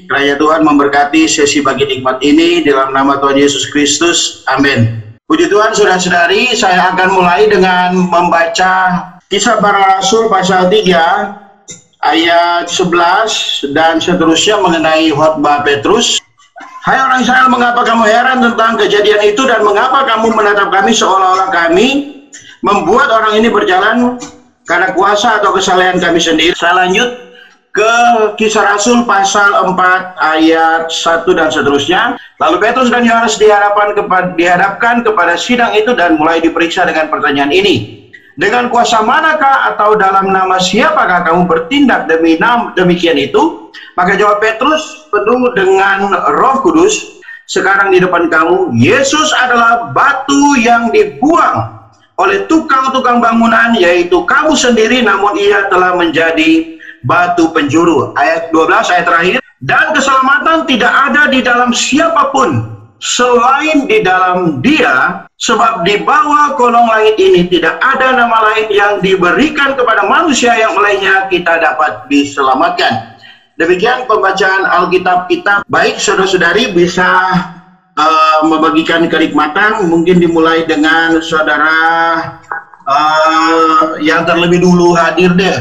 Kiranya Tuhan memberkati sesi bagi nikmat ini dalam nama Tuhan Yesus Kristus. Amin. Puji Tuhan, saudara-saudari, saya akan mulai dengan membaca Kisah Para Rasul pasal 3 ayat 11 dan seterusnya mengenai khotbah Petrus. Hai orang Israel, mengapa kamu heran tentang kejadian itu dan mengapa kamu menatap kami seolah-olah kami membuat orang ini berjalan karena kuasa atau kesalahan kami sendiri? Saya lanjut ke Kisah Rasul pasal 4 ayat 1 dan seterusnya. Lalu Petrus dan Yohanes dihadapkan kepada sidang itu dan mulai diperiksa dengan pertanyaan ini. Dengan kuasa manakah atau dalam nama siapakah kamu bertindak demikian itu? Maka jawab Petrus penuh dengan Roh Kudus, sekarang di depan kamu, Yesus adalah batu yang dibuang oleh tukang-tukang bangunan, yaitu kamu sendiri, namun ia telah menjadi batu penjuru. Ayat 12, ayat terakhir. Dan keselamatan tidak ada di dalam siapapun selain di dalam Dia, sebab di bawah kolong langit ini tidak ada nama lain yang diberikan kepada manusia yang olehnya kita dapat diselamatkan. Demikian pembacaan Alkitab kita. Baik, saudara-saudari bisa membagikan kenikmatan. Mungkin dimulai dengan saudara yang terlebih dulu hadir deh.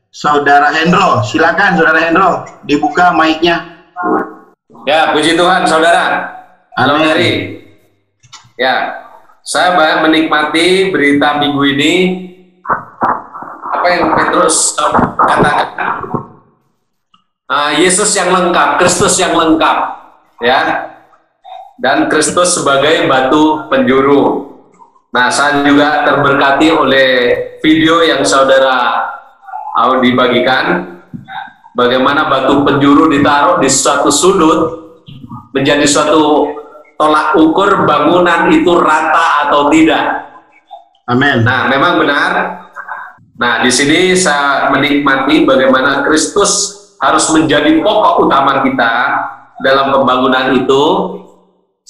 Saudara Hendro, silakan Saudara Hendro, dibuka mic-nya. Ya, puji Tuhan, saudara. Halo Mary. Ya, saya banyak menikmati berita minggu ini. Apa yang Petrus katakan? Yesus yang lengkap, Kristus yang lengkap, ya. Dan Kristus sebagai batu penjuru. Nah, saya juga terberkati oleh video yang saudara dibagikan, bagaimana batu penjuru ditaruh di suatu sudut menjadi suatu tolak ukur bangunan itu rata atau tidak. Amin. Nah, memang benar. Nah, di sini saya menikmati bagaimana Kristus harus menjadi pokok utama kita dalam pembangunan itu.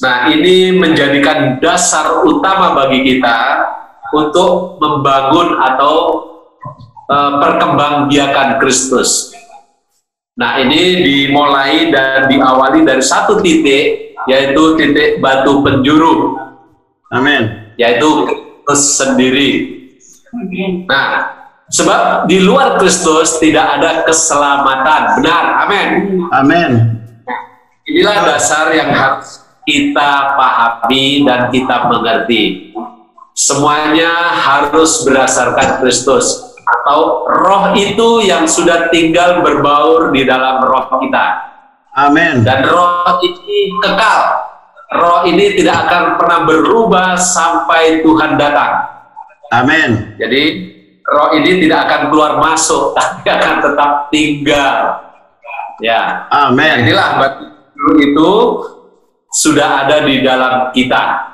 Nah, ini menjadikan dasar utama bagi kita untuk membangun atau perkembangbiakan Kristus. Nah, ini dimulai dan diawali dari satu titik, yaitu titik batu penjuru. Amin. Yaitu Kristus sendiri. Nah, sebab di luar Kristus tidak ada keselamatan. Benar, amin. Amin. Inilah dasar yang harus kita pahami dan kita mengerti. Semuanya harus berdasarkan Kristus, atau roh itu yang sudah tinggal berbaur di dalam roh kita. Amin. Dan roh ini kekal. Roh ini tidak akan pernah berubah sampai Tuhan datang. Amin. Jadi roh ini tidak akan keluar masuk, tapi akan tetap tinggal. Ya. Amin. Nah, inilah batu itu sudah ada di dalam kita.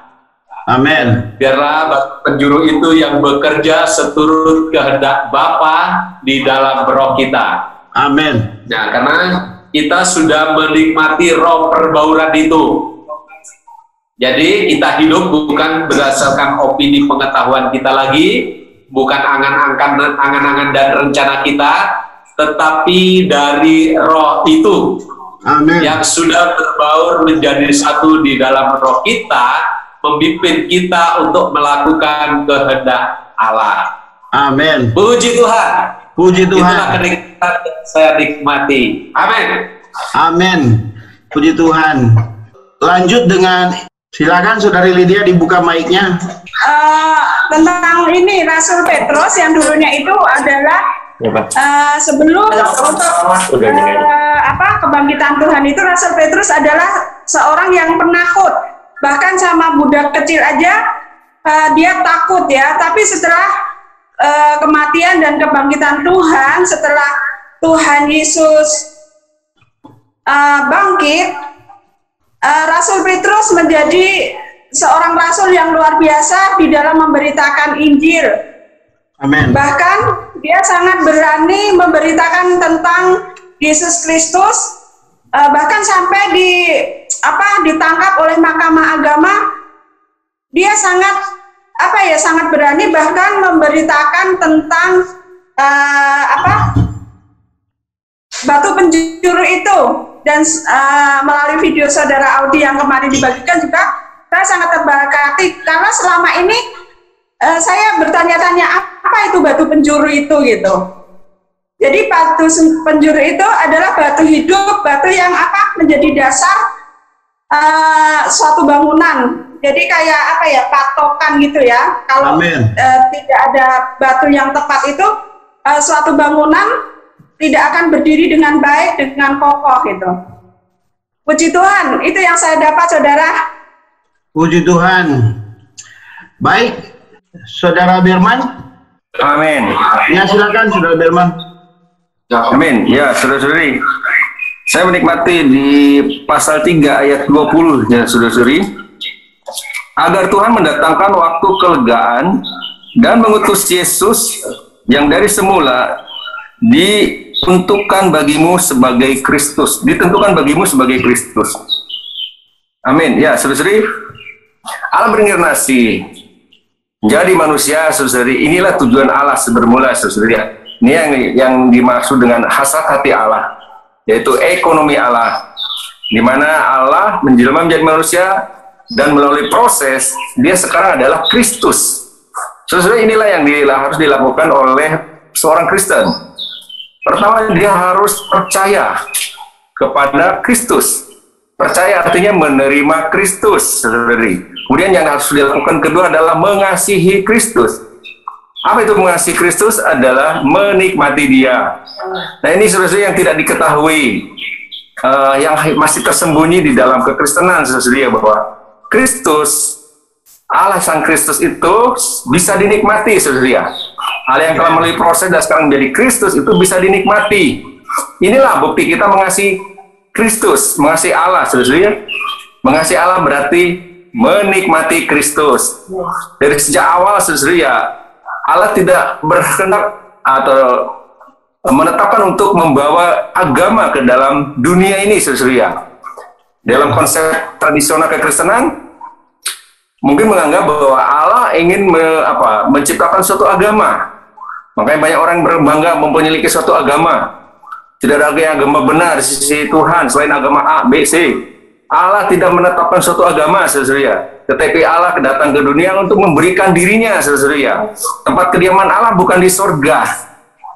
Amin. Biarlah batu penjuru itu yang bekerja seturut kehendak Bapa di dalam roh kita. Amin. Nah, karena kita sudah menikmati roh perbauran itu. Jadi kita hidup bukan berdasarkan opini pengetahuan kita lagi, bukan angan-angan dan rencana kita, tetapi dari roh itu. Amin. Yang sudah berbaur menjadi satu di dalam roh kita, memimpin kita untuk melakukan kehendak Allah. Amin. Puji Tuhan. Puji Tuhan. Itulah kenikmatan yang saya nikmati. Amin. Amin. Puji Tuhan. Lanjut dengan, silakan Saudari Lydia, dibuka mic-nya. Tentang ini Rasul Petrus yang dulunya itu adalah sebelum kebangkitan Tuhan itu, Rasul Petrus adalah seorang yang penakut. Bahkan sama budak kecil aja dia takut ya. Tapi setelah kematian dan kebangkitan Tuhan, setelah Tuhan Yesus bangkit, Rasul Petrus menjadi seorang rasul yang luar biasa di dalam memberitakan Injil. Amin. Bahkan dia sangat berani memberitakan tentang Yesus Kristus. Bahkan sampai ditangkap oleh mahkamah agama, dia sangat berani bahkan memberitakan tentang batu penjuru itu. dan melalui video saudara Audi yang kemarin dibagikan juga saya sangat terberkati karena selama ini saya bertanya-tanya apa itu batu penjuru itu gitu. Jadi batu penjuru itu adalah batu hidup, batu yang menjadi dasar suatu bangunan. Jadi kayak patokan gitu ya. Kalau tidak ada batu yang tepat itu suatu bangunan tidak akan berdiri dengan baik, dengan kokoh gitu. Puji Tuhan, itu yang saya dapat, saudara. Puji Tuhan. Baik, saudara Birman. Amin. Ya, silakan saudara Birman. Amin. Ya, saudara-saudari, saya menikmati di pasal 3 ayat 20 ya, saudara-saudari, agar Tuhan mendatangkan waktu kelegaan dan mengutus Yesus yang dari semula ditentukan bagimu sebagai Kristus. Amin. Ya, saudara-saudari, Allah berinkarnasi menjadi manusia, saudara-saudari. Inilah tujuan Allah bermula, saudara-saudari. Ini yang dimaksud dengan hasrat hati Allah, yaitu ekonomi Allah, di mana Allah menjelma menjadi manusia dan melalui proses dia sekarang adalah Kristus. Saudara, inilah yang harus dilakukan oleh seorang Kristen. Pertama, dia harus percaya kepada Kristus. Percaya artinya menerima Kristus, saudari. Kemudian yang harus dilakukan kedua adalah mengasihi Kristus. Apa itu mengasihi Kristus? Adalah menikmati Dia. Nah, ini saudara yang tidak diketahui, yang masih tersembunyi di dalam kekristenan, saudara, bahwa Kristus, Allah Sang Kristus itu bisa dinikmati, saudara. Allah yang telah melalui proses dan sekarang menjadi Kristus itu bisa dinikmati. Inilah bukti kita mengasihi Kristus, mengasihi Allah, saudara. Mengasihi Allah berarti menikmati Kristus. Dari sejak awal, saudara, Allah tidak berkehendak atau menetapkan untuk membawa agama ke dalam dunia ini, saudara. Dalam konsep tradisional kekristenan, mungkin menganggap bahwa Allah ingin menciptakan suatu agama. Makanya banyak orang berbangga memiliki suatu agama. Tidak ada agama benar di sisi Tuhan selain agama A, B, C. Allah tidak menetapkan suatu agama, saudara. Tetapi Allah datang ke dunia untuk memberikan dirinya, saudara. Tempat kediaman Allah bukan di sorga,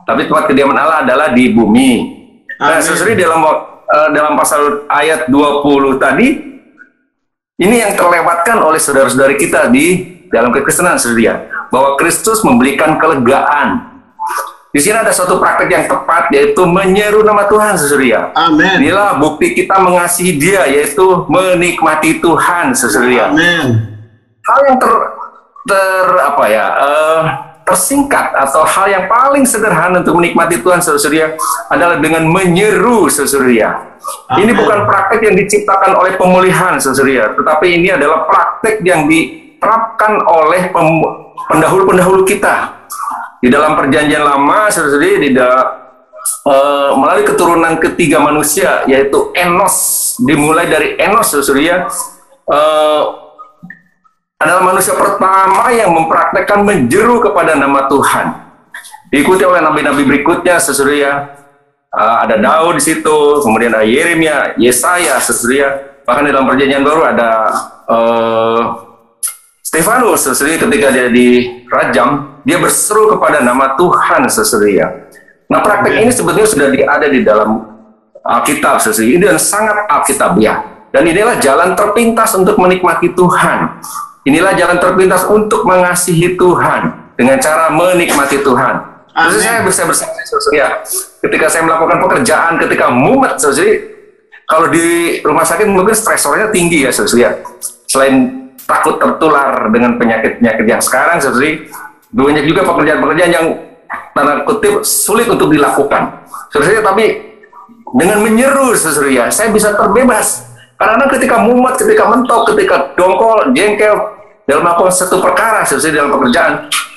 tapi tempat kediaman Allah adalah di bumi. Nah, saudara, dalam pasal ayat 20 tadi, ini yang terlewatkan oleh saudara-saudari kita di dalam kekristenan, saudara, bahwa Kristus memberikan kelegaan. Di sini ada suatu praktek yang tepat, yaitu menyeru nama Tuhan, saudara. Amin. Inilah bukti kita mengasihi Dia, yaitu menikmati Tuhan, saudara. Amin. Hal yang tersingkat atau hal yang paling sederhana untuk menikmati Tuhan, saudara, adalah dengan menyeru, saudara. Ini bukan praktek yang diciptakan oleh pemulihan, saudara, tetapi ini adalah praktek yang diterapkan oleh pendahulu-pendahulu kita. Di dalam perjanjian lama, saudara, melalui keturunan ketiga manusia, yaitu Enos. Dimulai dari Enos, saudara, adalah manusia pertama yang mempraktekkan menjeru kepada nama Tuhan. Diikuti oleh nabi-nabi berikutnya, saudara. Ada Daud di situ, kemudian ada Yeremia, Yesaya, saudara. Bahkan di dalam perjanjian baru ada Stefanus, saudara, ketika dia dirajam, dia berseru kepada nama Tuhan, saudara. Nah, praktek ini sebetulnya sudah ada di dalam Alkitab, saudara. Ini dan sangat alkitabiah. Dan inilah jalan terpintas untuk menikmati Tuhan. Inilah jalan terpintas untuk mengasihi Tuhan dengan cara menikmati Tuhan. Terus saya bisa bersaksi, saudara. Ketika saya melakukan pekerjaan, ketika mumet, saudara, kalau di rumah sakit mungkin stresornya tinggi ya, saudara. Selain takut tertular dengan penyakit-penyakit yang sekarang, saudara, banyak juga pekerjaan-pekerjaan yang tanda kutip sulit untuk dilakukan, saudara. Tapi dengan menyeru, saudara, saya bisa terbebas. Karena ketika mumet, ketika mentok, ketika dongkol, jengkel dalam melakukan satu perkara, saudara, dalam pekerjaan,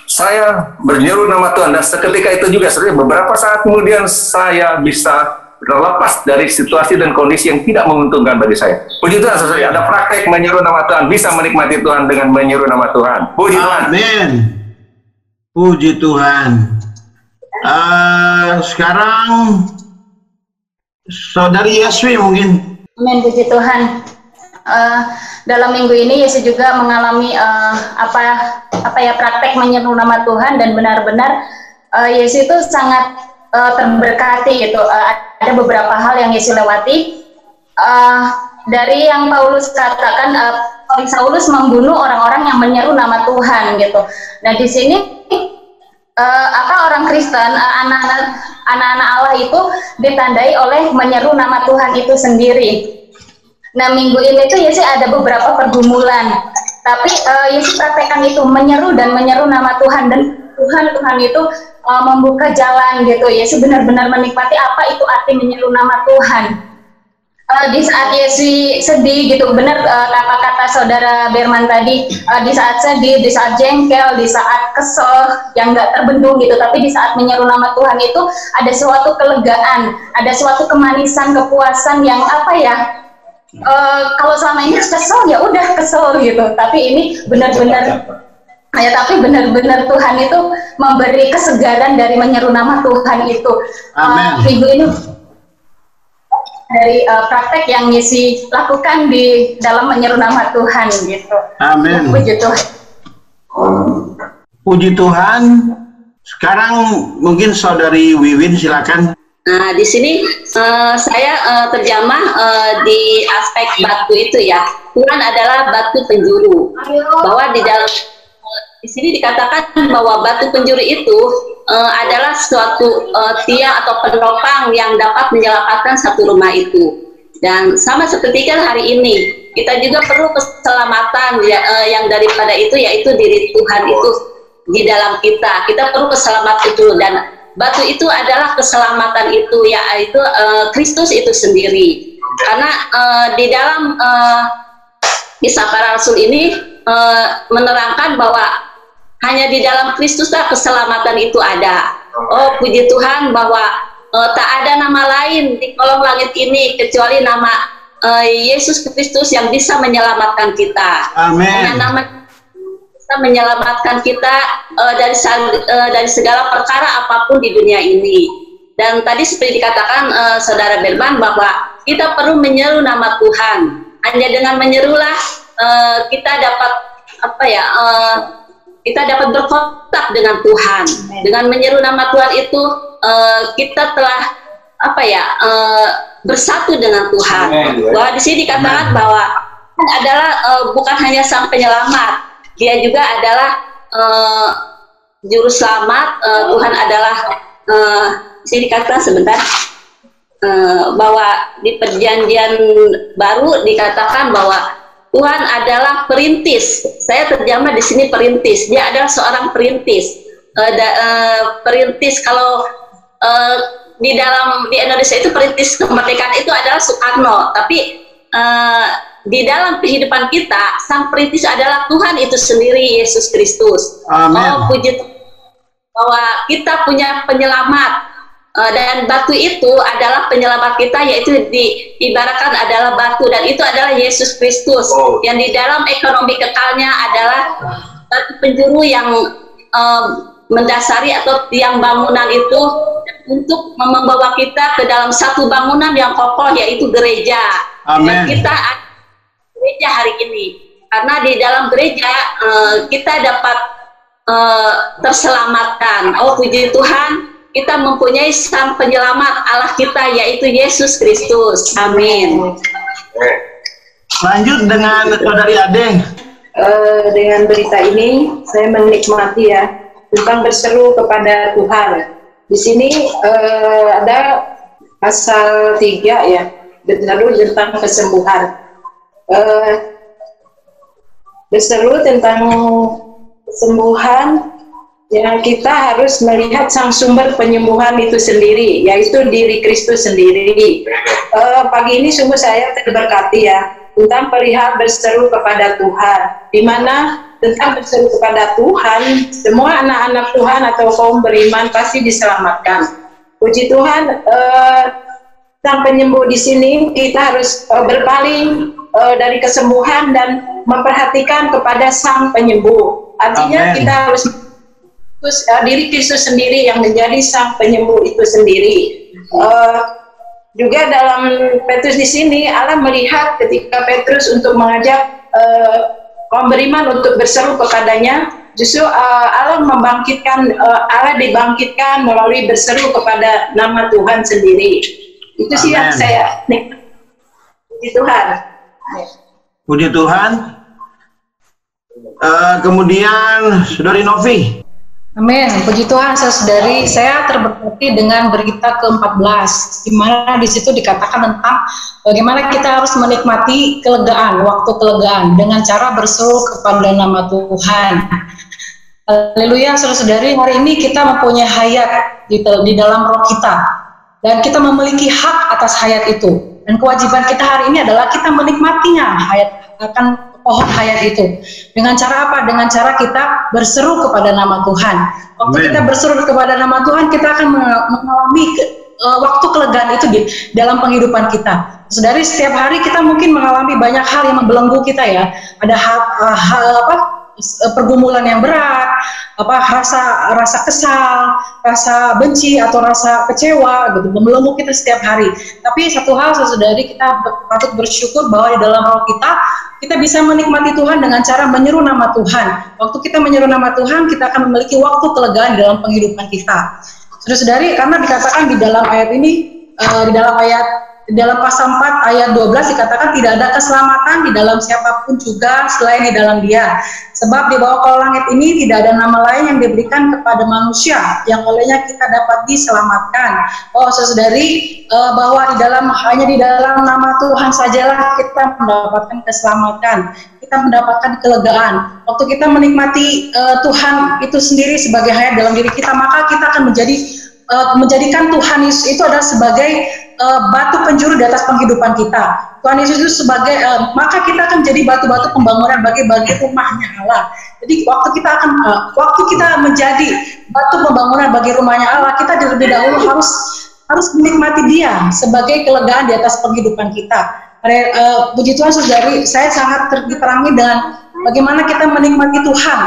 saya menyeru nama Tuhan. Dan seketika itu juga, saudara, beberapa saat kemudian saya bisa terlepas dari situasi dan kondisi yang tidak menguntungkan bagi saya. Puji Tuhan, saudara, ada praktek menyeru nama Tuhan, bisa menikmati Tuhan dengan menyeru nama Tuhan. Puji Tuhan. Amin. Puji Tuhan. Sekarang Saudari Yeswi mungkin. Amin, puji Tuhan. Dalam minggu ini Yesus juga mengalami praktek menyeru nama Tuhan, dan benar-benar Yesus itu sangat terberkati gitu. Ada beberapa hal yang Yesus lewati. Dari yang Paulus katakan, Saulus membunuh orang-orang yang menyeru nama Tuhan gitu. Nah di sini orang Kristen, anak-anak Allah itu ditandai oleh menyeru nama Tuhan itu sendiri. Nah minggu ini tuh Yesus ada beberapa pergumulan, tapi Yesus praktekkan itu menyeru nama Tuhan, dan Tuhan itu membuka jalan gitu. Yesus benar-benar menikmati apa itu arti menyeru nama Tuhan. Di saat Yesus sedih gitu, benar kata saudara Berman tadi, di saat sedih, di saat jengkel, di saat kesel yang nggak terbendung gitu, tapi di saat menyeru nama Tuhan itu ada suatu kelegaan, ada suatu kemanisan, kepuasan yang kalau selama ini kesel ya udah kesel gitu, tapi ini benar-benar Tuhan itu memberi kesegaran dari menyeru nama Tuhan itu. Minggu ini dari praktek yang Yesus lakukan di dalam menyeru nama Tuhan gitu. Amin. Puji Tuhan. Puji Tuhan. Sekarang mungkin Saudari Wiwin silakan. Nah, di sini saya terjemah di aspek batu itu ya. Tuhan adalah batu penjuru. Bahwa di sini dikatakan bahwa batu penjuru itu adalah suatu tiang atau penopang yang dapat menyelamatkan satu rumah itu. Dan sama seperti kan hari ini, kita juga perlu keselamatan yang daripada itu, yaitu diri Tuhan itu di dalam kita. Kita perlu keselamatan itu, dan batu itu adalah keselamatan itu, yaitu Kristus itu sendiri. Karena di dalam Kisah Para Rasul ini menerangkan bahwa hanya di dalam Kristuslah keselamatan itu ada. Oh puji Tuhan bahwa tak ada nama lain di kolong langit ini kecuali nama Yesus Kristus yang bisa menyelamatkan kita. Amin. Hanya nama bisa menyelamatkan kita dari segala perkara apapun di dunia ini. Dan tadi seperti dikatakan Saudara Berman bahwa kita perlu menyeru nama Tuhan. Hanya dengan menyerulah kita dapat kita dapat berkontak dengan Tuhan. Dengan menyeru nama Tuhan itu kita telah bersatu dengan Tuhan. Bahwa di sini dikatakan bahwa Tuhan adalah bukan hanya sang penyelamat, Dia juga adalah juru selamat. Tuhan adalah di sini dikatakan sebentar bahwa di Perjanjian Baru dikatakan bahwa Tuhan adalah perintis. Saya terjemah di sini perintis. Dia adalah seorang perintis. Perintis kalau di Indonesia itu perintis kemerdekaan itu adalah Soekarno. Tapi di dalam kehidupan kita, sang perintis adalah Tuhan itu sendiri, Yesus Kristus. Oh puji Tuhan bahwa kita punya penyelamat. Dan batu itu adalah penyelamat kita, yaitu diibaratkan adalah batu, dan itu adalah Yesus Kristus yang di dalam ekonomi kekalnya adalah batu penjuru yang mendasari atau tiang bangunan itu untuk membawa kita ke dalam satu bangunan yang kokoh, yaitu gereja. Dan kita ada gereja hari ini karena di dalam gereja kita dapat terselamatkan. Oh puji Tuhan, kita mempunyai sang penyelamat Allah kita, yaitu Yesus Kristus. Amin. Lanjut dengan Saudari Ade. Dengan berita ini saya menikmati ya tentang berseru kepada Tuhan. Di sini ada pasal 3 ya, berseru tentang kesembuhan. Berseru tentang kesembuhan. Ya, kita harus melihat sang sumber penyembuhan itu sendiri, yaitu diri Kristus sendiri. Pagi ini sungguh saya terberkati ya, tentang perihal berseru kepada Tuhan, di mana tentang berseru kepada Tuhan, semua anak-anak Tuhan atau kaum beriman pasti diselamatkan. Puji Tuhan, sang penyembuh di sini kita harus berpaling dari kesembuhan dan memperhatikan kepada sang penyembuh. Artinya kita harus diri Kristus sendiri yang menjadi sang penyembuh itu sendiri. Juga dalam Petrus di sini Allah melihat ketika Petrus untuk mengajak kaum beriman untuk berseru kepadanya, justru Allah dibangkitkan melalui berseru kepada nama Tuhan sendiri. Itu sih yang saya nikmati. Puji Tuhan. Puji Tuhan. Kemudian Saudari Novi. Amin. Puji Tuhan, saudari. Saya terberkati dengan berita ke-14, di mana di situ dikatakan tentang bagaimana kita harus menikmati kelegaan, waktu kelegaan dengan cara berseru kepada nama Tuhan. Haleluya, saudari. Hari ini kita mempunyai hayat di dalam roh kita, dan kita memiliki hak atas hayat itu. Dan kewajiban kita hari ini adalah kita menikmatinya, hayat akan pohon hayat itu. Dengan cara apa? Dengan cara kita berseru kepada nama Tuhan. Waktu kita berseru kepada nama Tuhan, kita akan mengalami waktu kelegaan itu di dalam penghidupan kita. Saudari, setiap hari kita mungkin mengalami banyak hal yang membelenggu kita ya. Ada pergumulan yang berat, rasa kesal, rasa benci atau rasa kecewa gitu membelenggu kita setiap hari. Tapi satu hal, saudari, kita patut bersyukur bahwa di dalam roh kita bisa menikmati Tuhan dengan cara menyeru nama Tuhan. Waktu kita menyeru nama Tuhan, kita akan memiliki waktu kelegaan dalam penghidupan kita. Saudari, karena dikatakan di dalam ayat ini, di dalam pasal 4 ayat 12 dikatakan tidak ada keselamatan di dalam siapapun juga selain di dalam Dia. Sebab di bawah kolong langit ini tidak ada nama lain yang diberikan kepada manusia yang olehnya kita dapat diselamatkan. Oh, saudari, bahwa hanya di dalam nama Tuhan sajalah kita mendapatkan keselamatan. Kita mendapatkan kelegaan. Waktu kita menikmati Tuhan itu sendiri sebagai hayat dalam diri kita, maka kita akan menjadikan Tuhan Yesus itu adalah sebagai batu penjuru di atas penghidupan kita. Tuhan Yesus itu sebagai maka kita akan menjadi batu-batu pembangunan bagi rumahnya Allah. Jadi waktu kita menjadi batu pembangunan bagi rumahnya Allah, kita terlebih dahulu harus menikmati Dia sebagai kelegaan di atas penghidupan kita. Puji Tuhan, saudari, saya sangat diterangi dengan bagaimana kita menikmati Tuhan.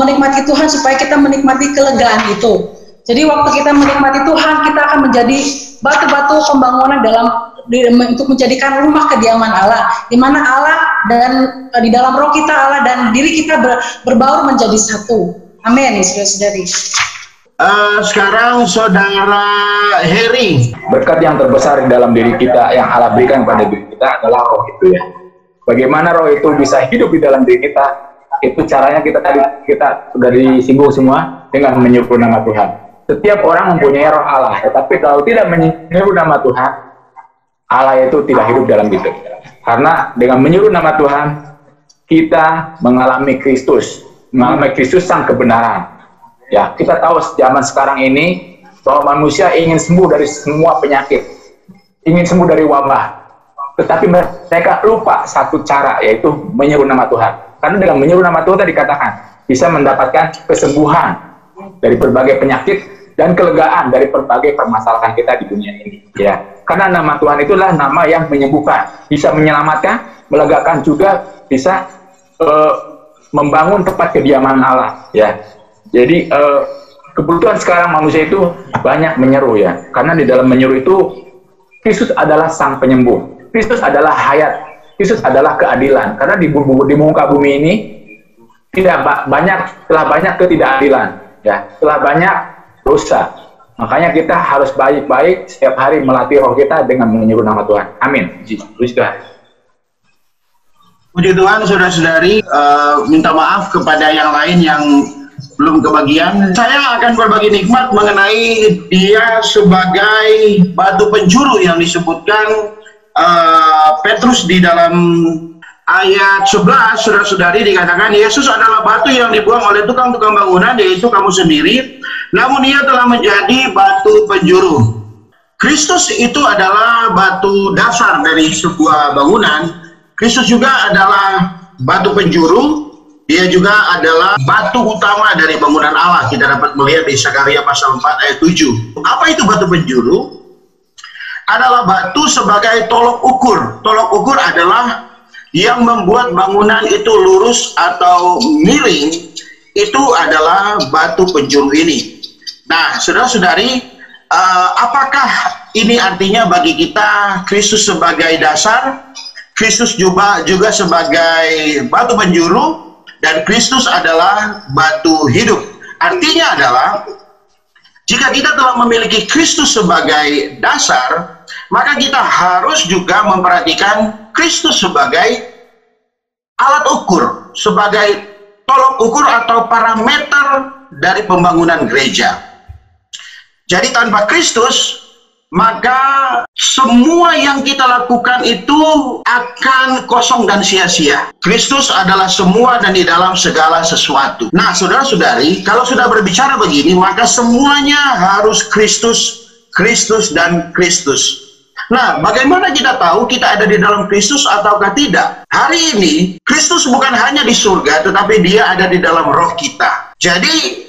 Menikmati Tuhan supaya kita menikmati kelegaan itu. Jadi waktu kita menikmati Tuhan, kita akan menjadi batu-batu pembangunan untuk menjadikan rumah kediaman Allah, di mana Allah dan di dalam roh kita Allah dan diri kita berbaur menjadi satu. Amin, saudara-saudari. Sekarang Saudara Heri. Berkat yang terbesar di dalam diri kita yang Allah berikan pada diri kita adalah roh itu ya. Bagaimana roh itu bisa hidup di dalam diri kita? Itu caranya kita sudah disinggung semua dengan menyebut nama Tuhan. Setiap orang mempunyai roh Allah, tetapi kalau tidak menyebut nama Tuhan, Allah itu tidak hidup dalam kita. Karena dengan menyebut nama Tuhan, kita mengalami Kristus sang kebenaran. Ya, kita tahu zaman sekarang ini bahwa manusia ingin sembuh dari semua penyakit, ingin sembuh dari wabah, tetapi mereka lupa satu cara, yaitu menyebut nama Tuhan. Karena dengan menyebut nama Tuhan tadi dikatakan bisa mendapatkan kesembuhan dari berbagai penyakit dan kelegaan dari berbagai permasalahan kita di dunia ini. Ya, karena nama Tuhan itulah nama yang menyembuhkan, bisa menyelamatkan, melegakan juga, bisa membangun tempat kediaman Allah. Ya, jadi kebutuhan sekarang manusia itu banyak menyeru ya, karena di dalam menyeru itu Kristus adalah sang penyembuh, Kristus adalah hayat, Kristus adalah keadilan. Karena di muka bumi ini telah banyak ketidakadilan. Ya, telah banyak dosa. Makanya kita harus baik-baik setiap hari melatih roh kita dengan menyebut nama Tuhan. Amin. Puji Tuhan. Puji Tuhan, saudara-saudari. Minta maaf kepada yang lain yang belum kebagian. Saya akan berbagi nikmat mengenai Dia sebagai batu penjuru yang disebutkan Petrus di dalam ayat 11, saudara-saudari, dikatakan Yesus adalah batu yang dibuang oleh tukang-tukang bangunan, yaitu kamu sendiri, namun Ia telah menjadi batu penjuru. Kristus itu adalah batu dasar dari sebuah bangunan. Kristus juga adalah batu penjuru. Dia juga adalah batu utama dari bangunan Allah. Kita dapat melihat di Zakaria pasal 4 ayat 7. Apa itu batu penjuru? Adalah batu sebagai tolok ukur. Tolok ukur adalah yang membuat bangunan itu lurus atau miring, itu adalah batu penjuru ini. Nah, saudara-saudari, apakah Ini artinya bagi kita Kristus sebagai dasar, Kristus juga sebagai batu penjuru, dan Kristus adalah batu hidup. Artinya adalah jika kita telah memiliki Kristus sebagai dasar, maka kita harus juga memperhatikan Kristus sebagai alat ukur, sebagai tolok ukur atau parameter dari pembangunan gereja. Jadi tanpa Kristus, maka semua yang kita lakukan itu akan kosong dan sia-sia. Kristus adalah semua dan di dalam segala sesuatu. Nah, saudara-saudari, kalau sudah berbicara begini, maka semuanya harus Kristus, Kristus, dan Kristus. Nah, bagaimana kita tahu kita ada di dalam Kristus ataukah tidak? Hari ini, Kristus bukan hanya di surga, tetapi dia ada di dalam roh kita. Jadi,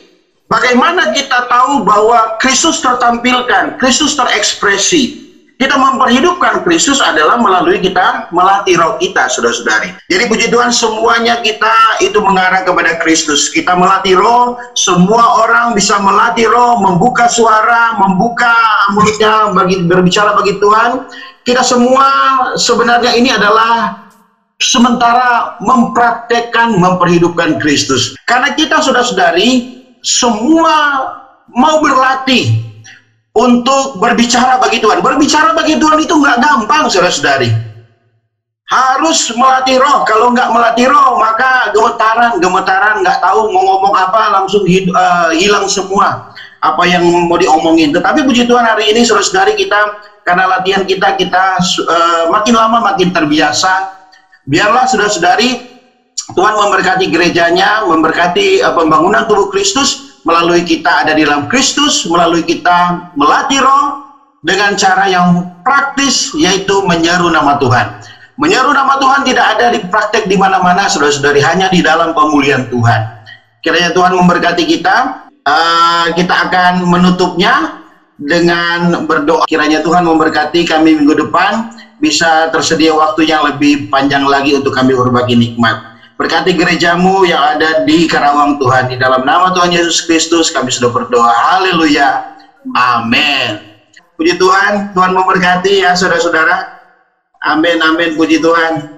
bagaimana kita tahu bahwa Kristus tertampilkan, Kristus terekspresi? Kita memperhidupkan Kristus adalah melalui kita melatih roh kita, saudara-saudari. Jadi puji Tuhan, semuanya kita itu mengarah kepada Kristus. Kita melatih roh, semua orang bisa melatih roh, membuka suara, membuka mulutnya berbicara bagi Tuhan. Kita semua sebenarnya ini adalah sementara mempraktekkan, memperhidupkan Kristus. Karena kita, saudara-saudari, semua mau berlatih untuk berbicara bagi Tuhan. Berbicara bagi Tuhan itu nggak gampang, saudara-saudari. Harus melatih roh. Kalau nggak melatih roh, maka gemetaran, nggak tahu mau ngomong apa, langsung hilang semua apa yang mau diomongin. Tetapi puji Tuhan, hari ini saudara-saudari, kita karena latihan kita makin lama makin terbiasa. Biarlah saudara-saudari, Tuhan memberkati gerejanya, memberkati pembangunan tubuh Kristus, melalui kita ada di dalam Kristus, melalui kita melatih roh dengan cara yang praktis, yaitu menyeru nama Tuhan. Menyeru nama Tuhan tidak ada di praktek di mana-mana, saudara-saudari, hanya di dalam pemulihan Tuhan. Kiranya Tuhan memberkati kita. Kita akan menutupnya dengan berdoa. Kiranya Tuhan memberkati kami minggu depan, bisa tersedia waktu yang lebih panjang lagi untuk kami berbagi nikmat. Berkati gerejamu yang ada di Karawang, Tuhan. Di dalam nama Tuhan Yesus Kristus kami sudah berdoa. Haleluya. Amin. Puji Tuhan. Tuhan memberkati ya saudara-saudara. Amin, amin. Puji Tuhan.